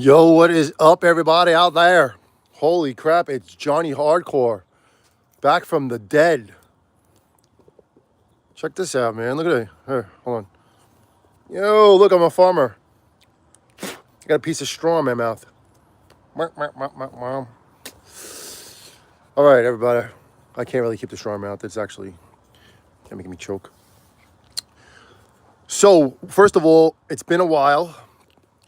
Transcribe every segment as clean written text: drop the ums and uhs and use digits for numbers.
Yo, what is up, everybody out there? Holy crap, it's Johnny Hardcore, back from the dead. Check this out, man. Look at it. Here, hold on. Yo, look, I'm a farmer. I got a piece of straw in my mouth. All right, everybody. I can't really keep the straw in my mouth. It's actually making me choke. So, first of all, it's been a while.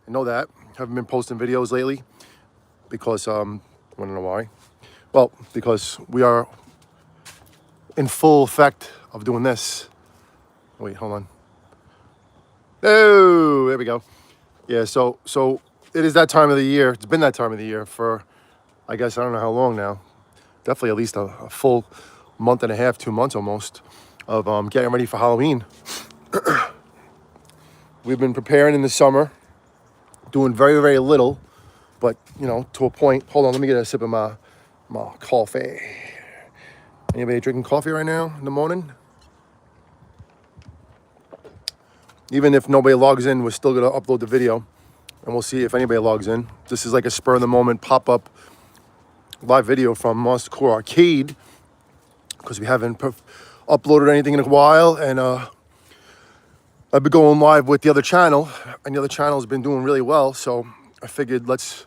I know that. Haven't been posting videos lately because, want to know why? Well, because we are in full effect of doing this. Wait, hold on. Oh, there we go. Yeah, so it is that time of the year. It's been that time of the year for, I guess, I don't know how long now. Definitely at least a full month and a half, 2 months almost, of getting ready for Halloween. We've been preparing in the summer, doing very, very little, but, you know, to a point. Hold on, let me get a sip of my coffee. Anybody drinking coffee right now in the morning? Even if nobody logs in, we're still going to upload the video, and we'll see if anybody logs in. This is like a spur-of-the-moment pop-up live video from Monsta Arkade, because we haven't uploaded anything in a while, and I've been going live with the other channel, and the other channel has been doing really well, so I figured let's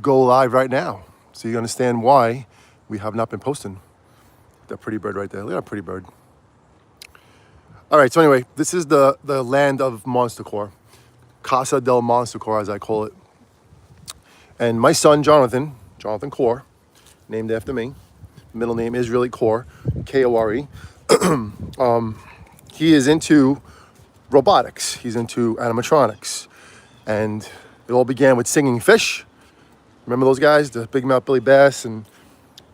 go live right now, so you understand why we have not been posting. That pretty bird right there. Look at that pretty bird. All right, so anyway, this is the land of Monsta, Casa del Monsta, as I call it. And my son, Jonathan Core, named after me. Middle name is really Core, Kore. He is into robotics. He's into animatronics. And it all began with singing fish. Remember those guys? The Big Mouth Billy Bass and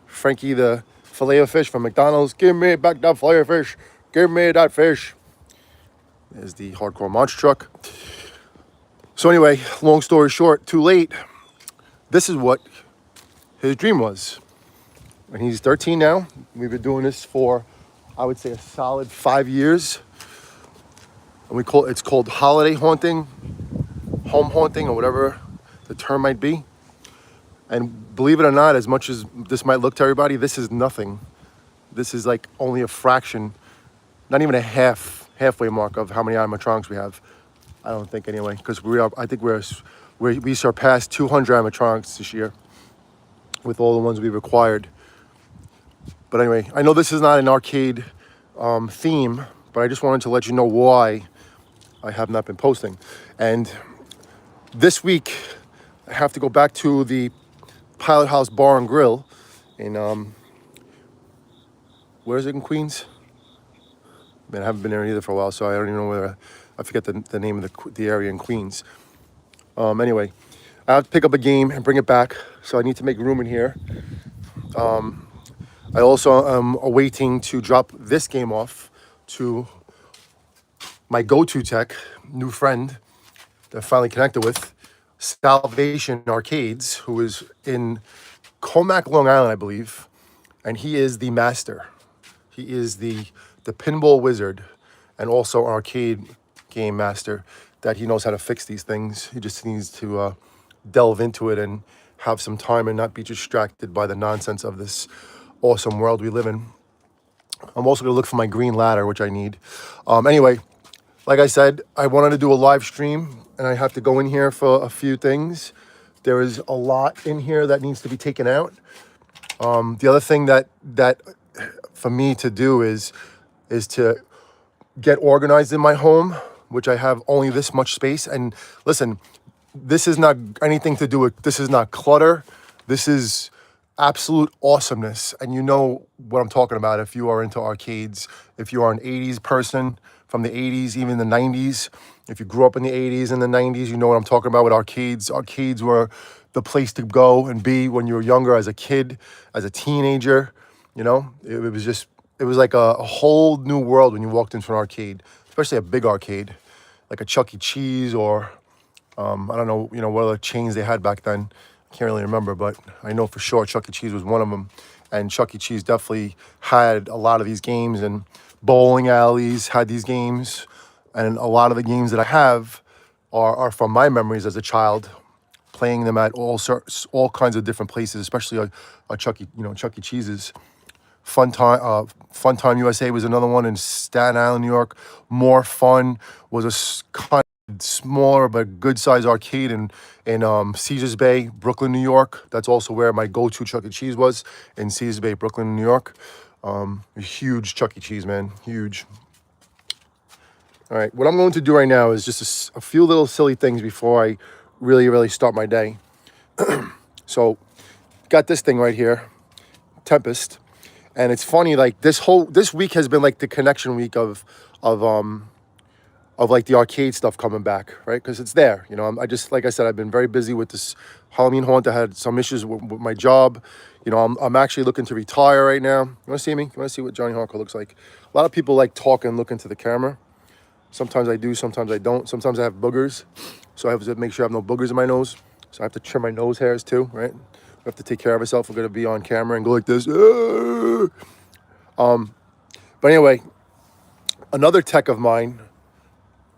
Frankie the Filet-O-Fish from McDonald's. Give me back that Filet-O-Fish. Give me that fish. There's the hardcore monster truck. So anyway, long story short, too late. This is what his dream was. And he's 13 now. We've been doing this for, I would say, a solid 5 years. And it's called holiday haunting, home haunting, or whatever the term might be. And believe it or not, as much as this might look to everybody, this is nothing. This is like only a fraction, not even a halfway mark of how many animatronics we have. I don't think anyway, because we surpassed 200 animatronics this year with all the ones we've acquired. But anyway, I know this is not an arcade theme, but I just wanted to let you know why I have not been posting. And this week, I have to go back to the Pilot House Bar and Grill in, where is it in Queens? Man, I haven't been there either for a while, so I don't even know where. I forget the name of the area in Queens. Anyway, I have to pick up a game and bring it back, so I need to make room in here. I also am awaiting to drop this game off to my go-to tech, new friend that I finally connected with, Salvation Arcades, who is in Comac, Long Island, I believe, and he is the master. He is the pinball wizard and also an arcade game master that he knows how to fix these things. He just needs to delve into it and have some time and not be distracted by the nonsense of this awesome world we live in. I'm also going to look for my green ladder, which I need. Anyway, like I said, I wanted to do a live stream, and I have to go in here for a few things. There is a lot in here that needs to be taken out. The other thing that for me to do is to get organized in my home, which I have only this much space. And listen, this is not anything to do with, this is not clutter. This is absolute awesomeness. And you know what I'm talking about if you are into arcades, if you are an 80s person from the 80s, even the 90s. If you grew up in the 80s and the 90s, you know what I'm talking about with arcades. Arcades were the place to go and be when you were younger, as a kid, as a teenager. You know, it was like a whole new world when you walked into an arcade, especially a big arcade, like a Chuck E. Cheese or, I don't know, you know, what other chains they had back then. I can't really remember, but I know for sure Chuck E. Cheese was one of them. And Chuck E. Cheese definitely had a lot of these games, and bowling alleys had these games. And a lot of the games that I have are from my memories as a child, playing them at all kinds of different places, especially a Chuck E. Cheese's. Fun Time USA was another one in Staten Island, New York. More Fun was kind of smaller but good size arcade in Caesars Bay, Brooklyn, New York. That's also where my go-to Chuck E. Cheese was, in Caesars Bay, Brooklyn, New York. A huge Chuck E. Cheese, man, huge. All right, what I'm going to do right now is just a few little silly things before I really start my day. So, got this thing right here, Tempest. And it's funny, like this week has been like the connection week of like the arcade stuff coming back, right? Because it's there, you know. I just, like I said, I've been very busy with this Halloween haunt. I had some issues with my job. You know, I'm actually looking to retire right now. You want to see me? You want to see what Johnny Hawker looks like? A lot of people like talk and look into the camera. Sometimes I do, sometimes I don't. Sometimes I have boogers, so I have to make sure I have no boogers in my nose. So I have to trim my nose hairs too, right? I have to take care of myself. We're going to be on camera and go like this. But anyway, another tech of mine,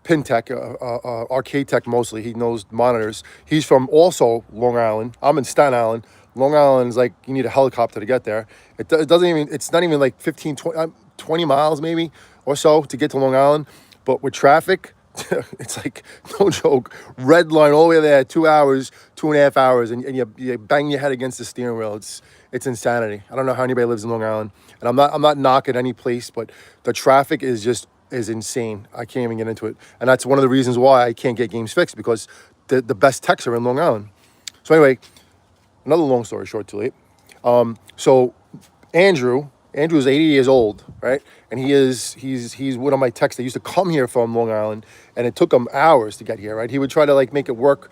pin tech, arcade tech mostly. He knows monitors. He's from also Long Island. I'm in Staten Island. Long Island is like, you need a helicopter to get there. It doesn't even, it's not even like 15, 20 miles maybe or so to get to Long Island. But with traffic, it's like, no joke, red line all the way there, 2 hours, 2.5 hours, and you bang your head against the steering wheel. It's insanity. I don't know how anybody lives in Long Island, and I'm not knocking any place, but the traffic is insane. I can't even get into it, and that's one of the reasons why I can't get games fixed, because the best techs are in Long Island. So anyway, another long story short, too late. So Andrew's 80 years old, right? And he's one of my techs that used to come here from Long Island, and it took him hours to get here, right? He would try to like make it work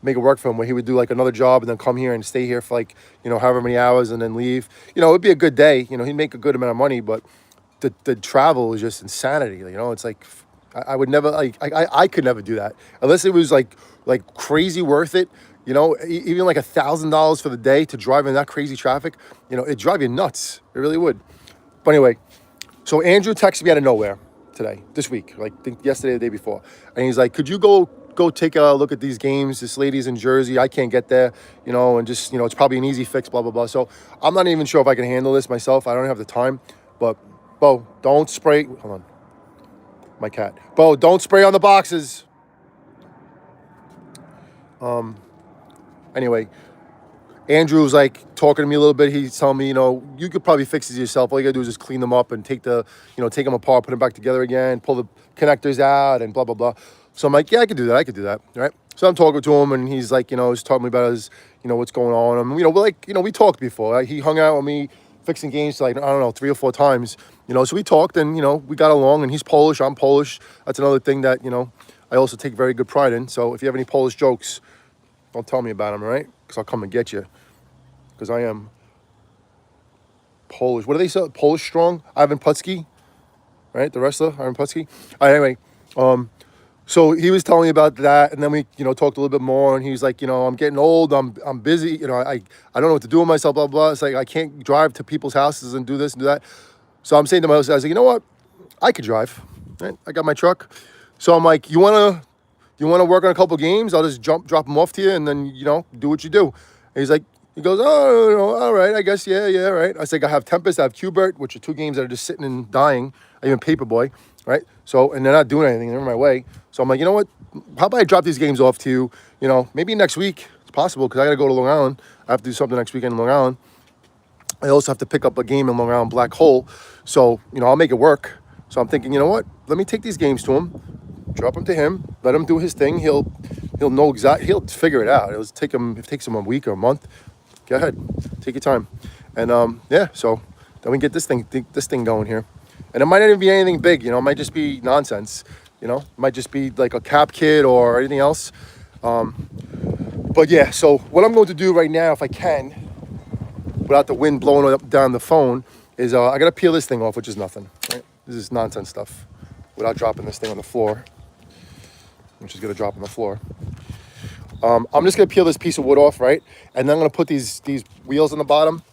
for him, where he would do like another job and then come here and stay here for like, you know, however many hours and then leave. You know, it'd be a good day. You know, he'd make a good amount of money, but the travel is just insanity. You know, it's like I would never, like, I could never do that unless it was like crazy worth it. You know, even like $1,000 for the day to drive in that crazy traffic, you know, it'd drive you nuts. It really would. But anyway, so Andrew texted me out of nowhere this week, like I think yesterday or the day before. And he's like, could you go take a look at these games? This lady's in Jersey. I can't get there, you know, and just, you know, it's probably an easy fix, blah, blah, blah. So I'm not even sure if I can handle this myself. I don't have the time. But, Bo, don't spray. Hold on. My cat. Bo, don't spray on the boxes. Anyway, Andrew was like talking to me a little bit. He's telling me, you know, you could probably fix these yourself. All you gotta do is just clean them up and take them apart, put them back together again, pull the connectors out, and blah blah blah. So I'm like, yeah, I could do that, right? So I'm talking to him, and he's like, you know, he's talking to me about his, you know, what's going on. And you know, we talked before. Right? He hung out with me fixing games like, I don't know, 3 or 4 times. You know, so we talked, and you know, we got along. And he's Polish, I'm Polish. That's another thing that, you know, I also take very good pride in. So if you have any Polish jokes, don't tell me about them, all right? Because I'll come and get you. Because I am Polish. What do they say? Polish strong? Ivan Putski, right? The wrestler, Ivan Putski. All right, anyway, so he was telling me about that, and then we, you know, talked a little bit more, and he was like, you know, I'm getting old, I'm busy, you know, I don't know what to do with myself, blah, blah. It's like, I can't drive to people's houses and do this and do that. So I'm saying to myself, I was like, you know what? I could drive, right? I got my truck. So I'm like, you want to work on a couple games? I'll just drop them off to you, and then, you know, do what you do. And he goes, oh, no, all right, I guess, yeah, right. I said, I have Tempest, I have Qbert, which are 2 games that are just sitting and dying. I even Paperboy, right? So, and they're not doing anything, they're in my way. So I'm like, you know what? How about I drop these games off to you, you know, maybe next week. It's possible, because I got to go to Long Island. I have to do something next weekend in Long Island. I also have to pick up a game in Long Island Black Hole. So, you know, I'll make it work. So I'm thinking, you know what? Let me take these games to him, drop them to him, let him do his thing. He'll know exactly, he'll figure it out. If it takes him a week or a month, go ahead, take your time. And yeah, so then we get this thing going here. And it might not even be anything big, you know, it might just be nonsense, you know, it might just be like a cap kit or anything else. But yeah, so what I'm going to do right now, if I can, without the wind blowing up down the phone, is I got to peel this thing off, which is nothing, right? This is nonsense stuff, without dropping this thing on the floor, which is going to drop on the floor. I'm just going to peel this piece of wood off, right? And then I'm going to put these wheels on the bottom.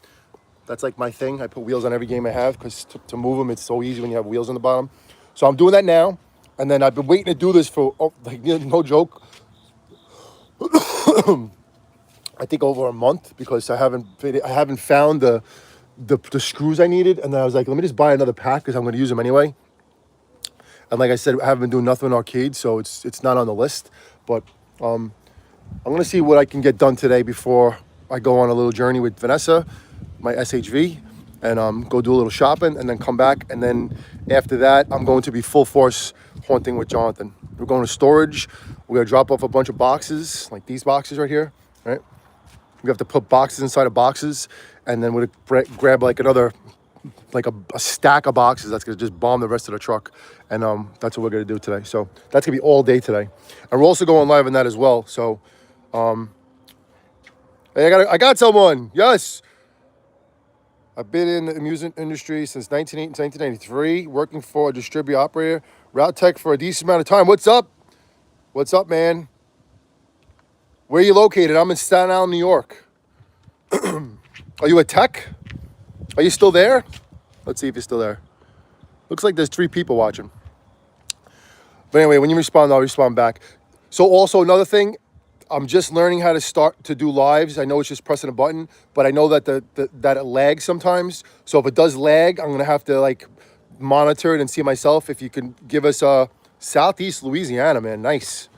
That's like my thing. I put wheels on every game I have, because to move them, it's so easy when you have wheels on the bottom. So I'm doing that now. And then I've been waiting to do this for, like, no joke, I think over a month because I haven't found the screws I needed, and then I was like, let me just buy another pack because I'm going to use them anyway. And like I said, I haven't been doing nothing in arcade, so it's not on the list. But I'm going to see what I can get done today before I go on a little journey with Vanessa, my SHV, and go do a little shopping, and then come back. And then after that, I'm going to be full force haunting with Jonathan. We're going to storage. We're going to drop off a bunch of boxes, like these boxes right here, right? We have to put boxes inside of boxes, and then we'll grab like another, like a stack of boxes that's gonna just bomb the rest of the truck, and that's what we're gonna do today. So that's gonna be all day today, and we're also going live on that as well. So, hey, I got someone. Yes, I've been in the amusement industry since 1993, working for a distributor operator, route tech for a decent amount of time. What's up? What's up, man? Where are you located? I'm in Staten Island, New York. Are you a tech? Are you still there? Let's see if you're still there. Looks like there's 3 people watching. But anyway, when you respond, I'll respond back. So also another thing, I'm just learning how to start to do lives. I know it's just pressing a button, but I know that that it lags sometimes. So if it does lag, I'm gonna have to like monitor it and see myself. If you can give us Southeast Louisiana, man, nice.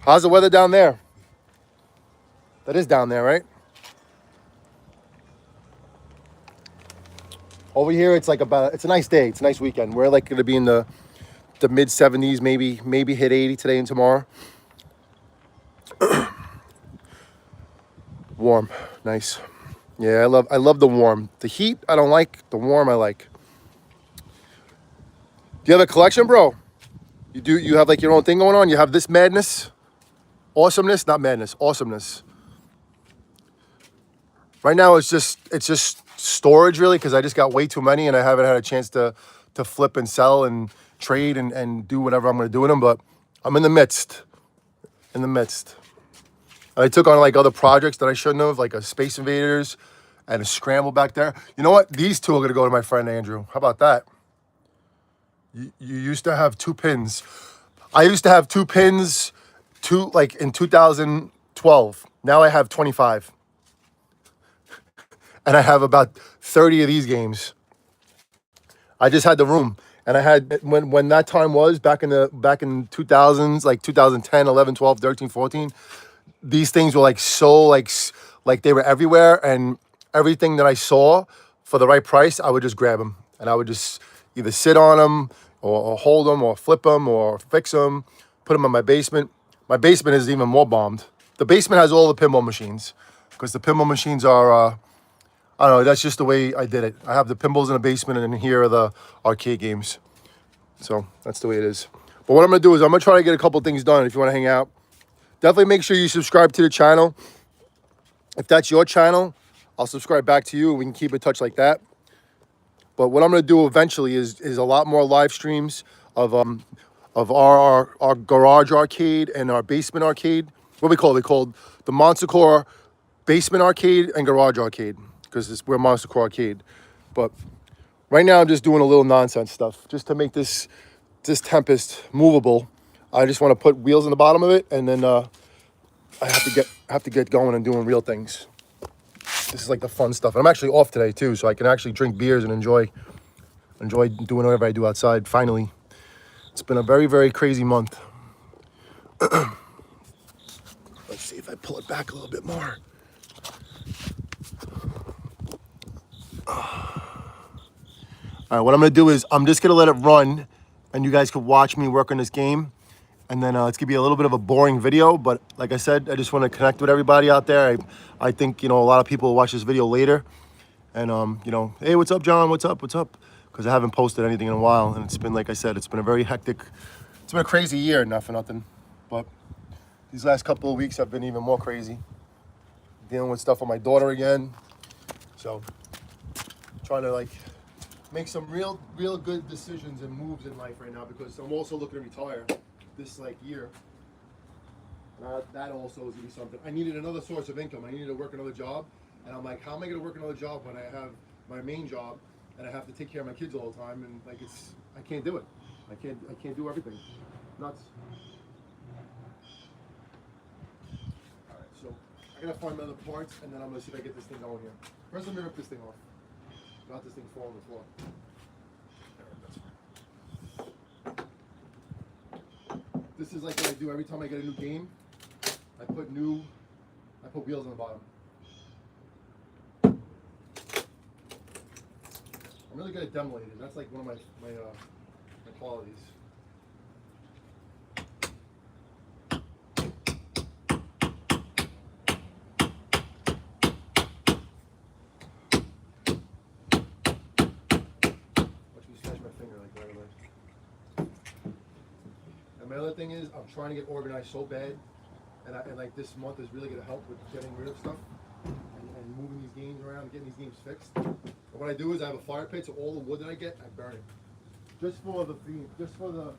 How's the weather down there? That is down there, right? Over here, it's like it's a nice day. It's a nice weekend. We're like gonna be in the mid 70s, maybe hit 80 today and tomorrow. Warm, nice. Yeah, I love the warm. The heat I don't like. The warm I like. Do you have a collection, bro? You have like your own thing going on? You have this madness? Awesomeness? Not madness, awesomeness. Right now it's just storage really, because I just got way too many and I haven't had a chance to flip and sell and trade and do whatever I'm gonna do with them, but I'm in the midst. I took on like other projects that I shouldn't have, like a Space Invaders and a Scramble back there. You know what? These 2 are gonna go to my friend Andrew. How about that? You used to have 2 pins. I used to have 2 pins, like in 2012. Now I have 25. And I have about 30 of these games. I just had the room. And I had, when that time was back in 2000s, like 2010, 11, 12, 13, 14, these things were like so like they were everywhere, and everything that I saw for the right price, I would just grab them and I would just either sit on them or hold them or flip them or fix them, put them in my basement. My basement is even more bombed. The basement has all the pinball machines because the pinball machines are, I don't know, that's just the way I did it. I have the pinballs in the basement, and here are the arcade games. So that's the way it is. But what I'm gonna do is I'm gonna try to get a couple things done. If you wanna hang out, definitely make sure you subscribe to the channel. If that's your channel, I'll subscribe back to you and we can keep in touch like that. But what I'm gonna do eventually is a lot more live streams of our garage arcade and our basement arcade. What we called the Monster Core Basement Arcade and Garage Arcade, because we're Monster Core Arcade. But right now I'm just doing a little nonsense stuff just to make this Tempest movable. I just want to put wheels in the bottom of it, and then I have to get going and doing real things. This is like the fun stuff. And I'm actually off today too, so I can actually drink beers and enjoy doing whatever I do outside. Finally, it's been a very, very crazy month. Let's see if I pull it back a little bit more. All right, what I'm gonna do is I'm just gonna let it run, and you guys can watch me work on this game. And then it's gonna be a little bit of a boring video, but like I said, I just want to connect with everybody out there. I think, you know, a lot of people will watch this video later, and you know, hey, what's up, John? What's up? Because I haven't posted anything in a while, and it's been, like I said, it's been a very hectic, it's been a crazy year, not for nothing. But these last couple of weeks have been even more crazy. Dealing with stuff with my daughter again, so trying to like make some real good decisions and moves in life right now, because I'm also looking to retire this like year. That also is gonna be something. I needed another source of income. I needed to work another job, and I'm like, how am I gonna work another job when I have my main job and I have to take care of my kids all the time? And like, I can't do it. I can't do everything. Nuts. All right, so I gotta find my other parts, and then I'm gonna see if I get this thing going here. First, let me rip this thing off. Not this thing fall on the floor. This is like what I do every time I get a new game. I put wheels on the bottom. I'm really good at demolating. That's like one of my qualities. Watch me smash my finger like right away. And my other thing is I'm trying to get organized so bad, and like this month is really going to help with getting rid of stuff and moving these games around, getting these games fixed. What I do is I have a fire pit, so all the wood that I get, I burn it. Just for the theme, just for the...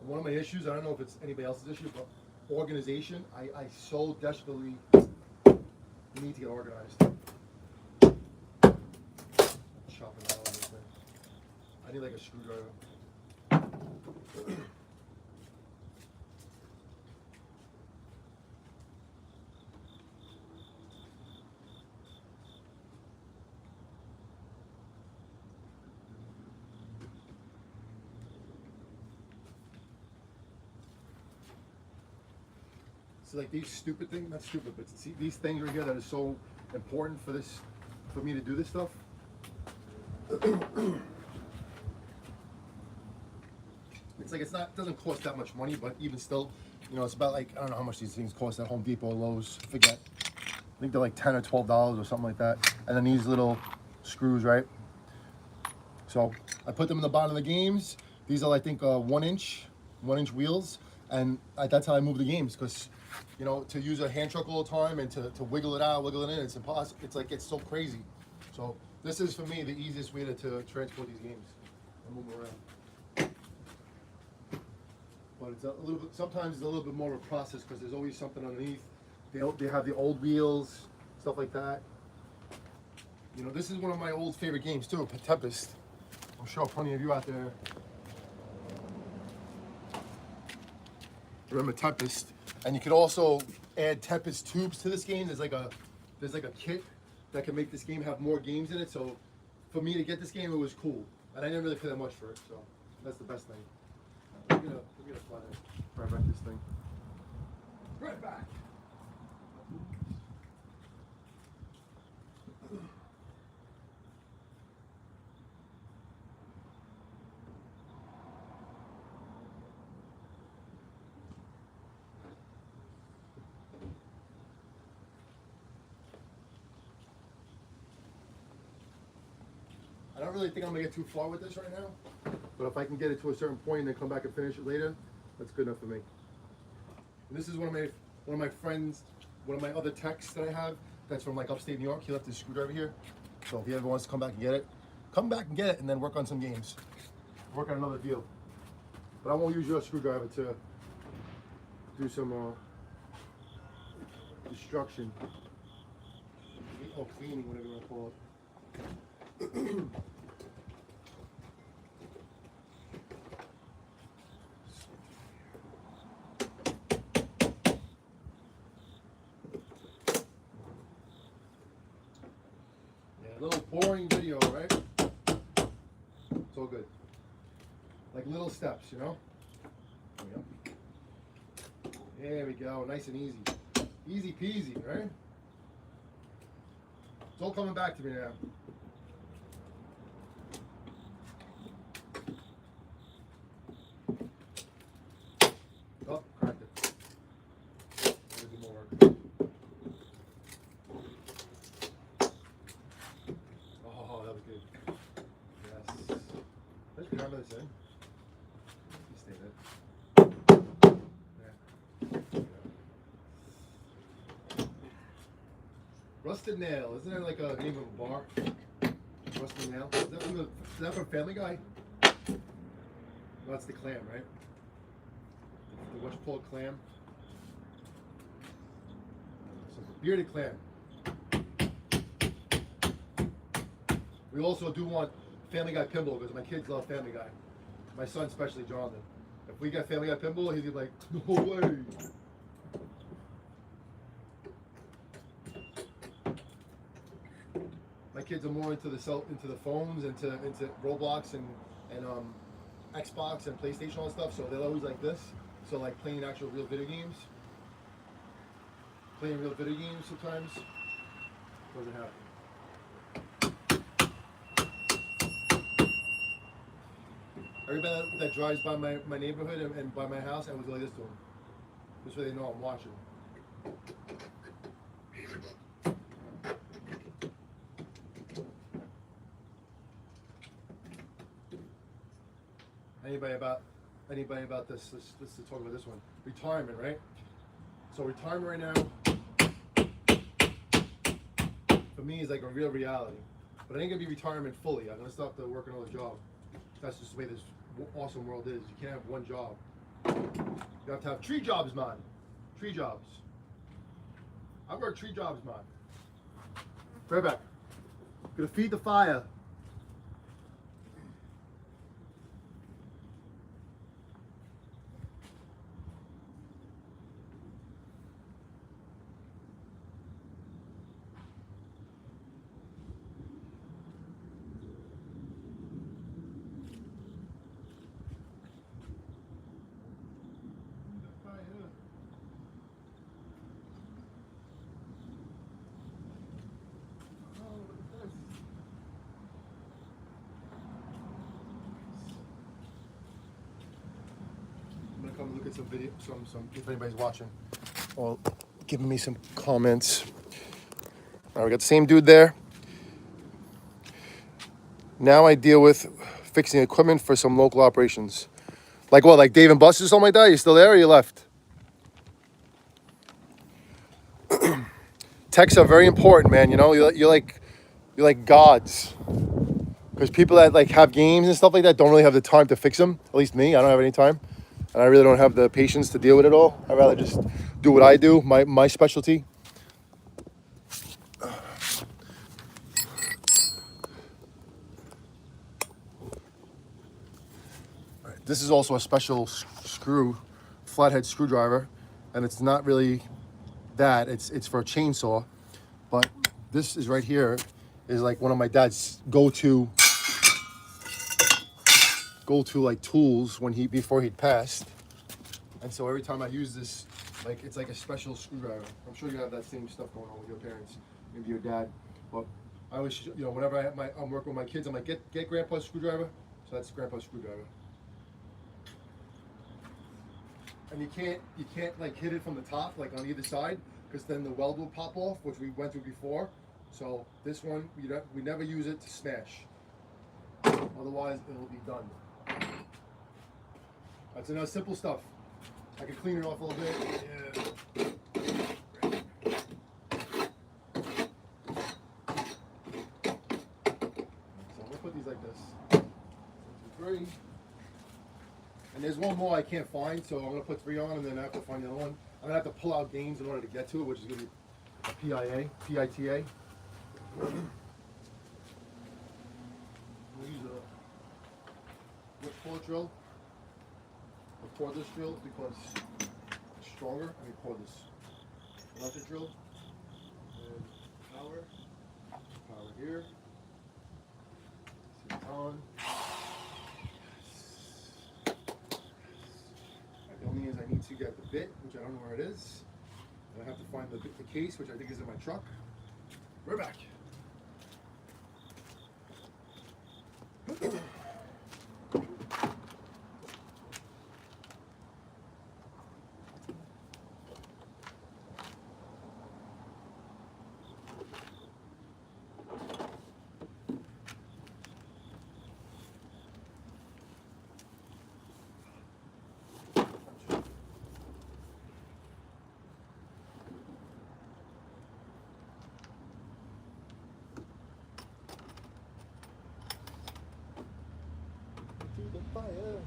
One of my issues, I don't know if it's anybody else's issue, but organization, I so desperately need to get organized. I'm chopping out on this thing. I need like a screwdriver. So like these stupid things, not stupid, but see these things right here that are so important for this, for me to do this stuff. It's like it doesn't cost that much money, but even still, you know, it's about like, I don't know how much these things cost at Home Depot or Lowe's, I forget. I think they're like $10 or $12 or something like that. And then these little screws, right? So I put them in the bottom of the games. These are I think 1 inch wheels, and that's how I move the games, because you know, to use a hand truck all the time and to wiggle it out, wiggle it in, it's impossible. It's like, it's so crazy. So this is, for me, the easiest way to transport these games and move them around. But it's a little bit, sometimes it's a little bit more of a process, because there's always something underneath. They have the old wheels, stuff like that. You know, this is one of my old favorite games too, Tempest. I'm sure plenty of you out there remember Tempest. And you could also add Tempest tubes to this game. There's like a kit that can make this game have more games in it. So for me to get this game, it was cool, and I didn't really pay that much for it. So that's the best thing. I'm gonna fly right back this thing. Right back. I don't really think I'm gonna get too far with this right now, but if I can get it to a certain point and then come back and finish it later, that's good enough for me. And this is one of my friends, one of my other techs that I have, that's from like upstate New York. He left his screwdriver here, so if he ever wants to come back and get it, come back and get it, and then work on some games, work on another deal. But I won't use your screwdriver to do some destruction, or cleaning, whatever you want to call it. A little boring video, right? It's all good. Like little steps, you know? There we go. Nice and easy. Easy peasy, right? It's all coming back to me now. Oh, cracked it. Gotta do more work. Oh, that was good. Yes. Let's remember this in. You stay there. Yeah. Rusted Nail. Isn't that like a name of a bar? Rusty nail. Is that from Family Guy? No, that's the clam, right? The what's called clam? So bearded clam. We also do want Family Guy pinball because my kids love Family Guy. My son, especially Jonathan. If we get Family Guy pinball, he'd be like, no way. My kids are more into the phones, into Roblox and Xbox and PlayStation and stuff. So they're always like this. So like playing actual real video games. Playing real video games sometimes doesn't happen. Everybody that drives by my neighborhood and by my house, I was like this to them. This way they know I'm watching. Anybody about this? Let's talk about this one. Retirement, right? So retirement right now, for me, is like a real reality. But I ain't gonna be retirement fully. I'm gonna stop working another job. That's just the way this awesome world is. You can't have one job. You have to have 3 jobs, man. 3 jobs. I work 3 jobs, man. Right back. Gonna feed the fire. Come look at some video, some if anybody's watching, or giving me some comments. All right, we got the same dude there. Now I deal with fixing equipment for some local operations. Like what, like Dave and Buster's or something like that? You still there or you left? Techs are very important, man. You know, you're like gods. Because people that like have games and stuff like that don't really have the time to fix them. At least me, I don't have any time. And I really don't have the patience to deal with it all. I'd rather just do what I do, my specialty. This is also a special screw, flathead screwdriver. And it's not really that, it's for a chainsaw. But this is right here, is like one of my dad's go-to like tools before he'd passed. And so every time I use this, like it's like a special screwdriver. I'm sure you have that same stuff going on with your parents, maybe your dad. But I always, whenever I'm working with my kids, I'm like, get Grandpa's screwdriver. So that's Grandpa's screwdriver. And you can't like hit it from the top, like on either side, because then the weld will pop off, which we went through before. So this one, we never use it to smash. Otherwise, it will be done. That's enough simple stuff. I can clean it off a little bit. Yeah. So I'm gonna put these like this. 1, 2, 3. And there's one more I can't find, so I'm gonna put 3 on, and then I have to find the other one. I'm gonna have to pull out games in order to get to it, which is gonna be a PITA. We'll use a whip core drill. I'll cordless drill because it's stronger. I mean cordless electric drill. And power here. See it's on. The only thing is I need to get the bit, which I don't know where it is. And I have to find the case, which I think is in my truck. We're back. fire.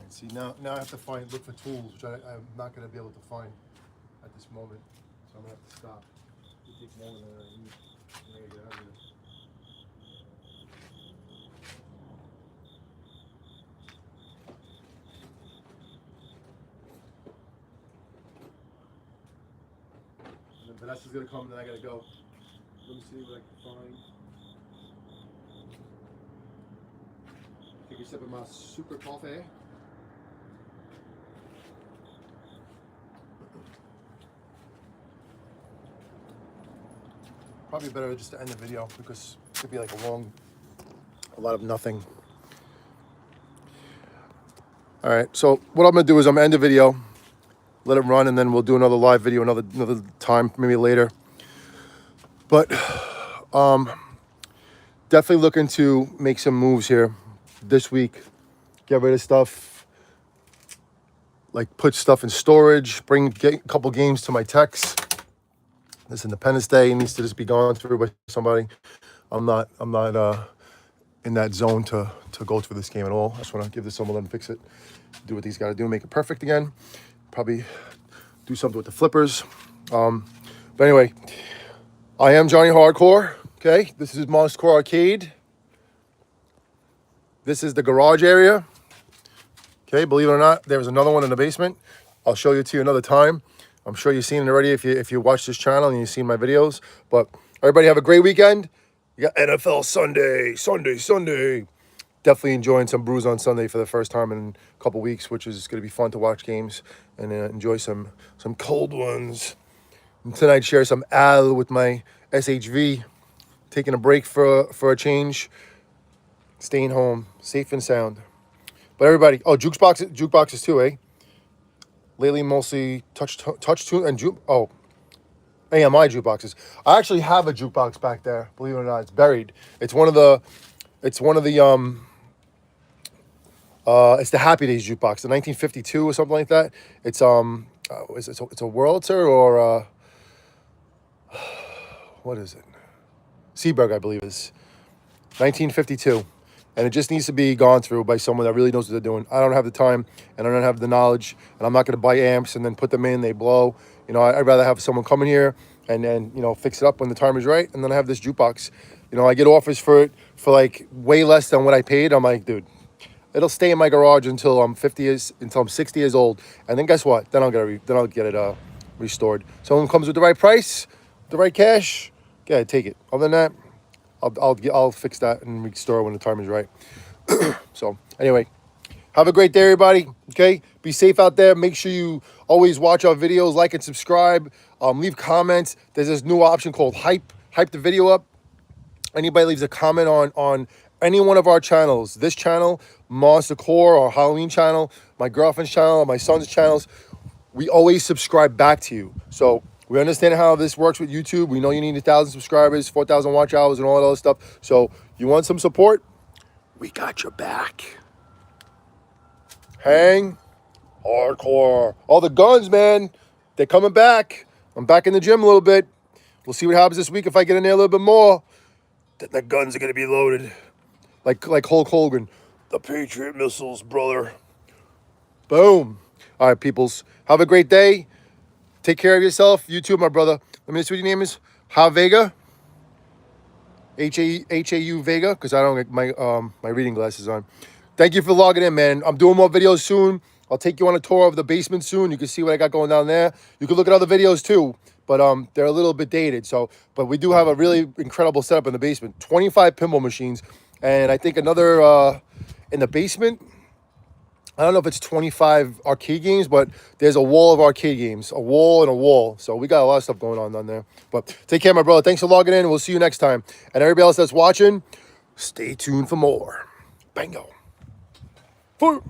See, now I have to look for tools, which I'm not going to be able to find at this moment. So I'm going to have to stop. It takes longer than I need. I'm going to get out of here. And then Vanessa's going to come, and then I got to go. Let me see what I can find. Take a sip of my super coffee. Probably better just to end the video because it could be like a lot of nothing. All right, so what I'm gonna do is I'm gonna end the video, let it run, and then we'll do another live video another time, maybe later. But definitely looking to make some moves here this week. Get rid of stuff, like put stuff in storage, get a couple games to my techs. This Independence Day needs to just be gone through by somebody. I'm not in that zone to go through this game at all. I just want to give this someone, let them fix it, do what these got to do, make it perfect again. Probably do something with the flippers. But anyway, I am Johnny Hardcore. Okay, this is Monsta Arcade. This is the garage area. Okay, believe it or not, there's another one in the basement. I'll show you to you another time. I'm sure you've seen it already if you watch this channel and you've seen my videos. But everybody have a great weekend. You got NFL Sunday. Definitely enjoying some brews on Sunday for the first time in a couple weeks, which is going to be fun to watch games and enjoy some cold ones. And tonight, share some ale with my SHV. Taking a break for a change. Staying home, safe and sound. But everybody, jukeboxes too, eh? Lately, mostly touch tune and AMI jukeboxes. I actually have a jukebox back there. Believe it or not, it's buried. It's one of the it's the Happy Days jukebox, the 1952 or something like that. It's it's a Wurlitzer or what is it? Seaberg, I believe is 1952. And it just needs to be gone through by someone that really knows what they're doing. I don't have the time, and I don't have the knowledge, and I'm not going to buy amps and then put them in, they blow. You know, I'd rather have someone come in here and then, you know, fix it up when the time is right, and then I have this jukebox. You know, I get offers for it for like way less than what I paid. I'm like, dude, it'll stay in my garage until I'm 60 years old, and then guess what? Then I'll get it restored. Someone comes with the right price, the right cash, yeah, take it. Other than that, I'll fix that and restore when the time is right. So anyway, have a great day, everybody. Okay, be safe out there. Make sure you always watch our videos, like and subscribe. Leave comments. There's this new option called hype the video up. Anybody leaves a comment on any one of our channels, this channel, Monsta Core, our Halloween channel, my girlfriend's channel, my son's channels, we always subscribe back to you. So we understand how this works with YouTube. We know you need 1,000 subscribers, 4,000 watch hours, and all that other stuff. So you want some support? We got your back. Hang hardcore. All the guns, man, they're coming back. I'm back in the gym a little bit. We'll see what happens this week if I get in there a little bit more. Then the guns are going to be loaded. Like Hulk Hogan. The Patriot missiles, brother. Boom. All right, peoples. Have a great day. Take care of yourself. You too, my brother. Let me see what your name is. Ha Vega. H-A-U Vega, because I don't get my reading glasses on. Thank you for logging in, man. I'm doing more videos soon. I'll take you on a tour of the basement soon. You can see what I got going down there. You can look at other videos too, but they're a little bit dated. But we do have a really incredible setup in the basement. 25 pinball machines, and I think another in the basement. I don't know if it's 25 arcade games, but there's a wall of arcade games, a wall and a wall. So we got a lot of stuff going on down there. But take care, my brother. Thanks for logging in. We'll see you next time. And everybody else that's watching, Stay tuned for more. Bingo. For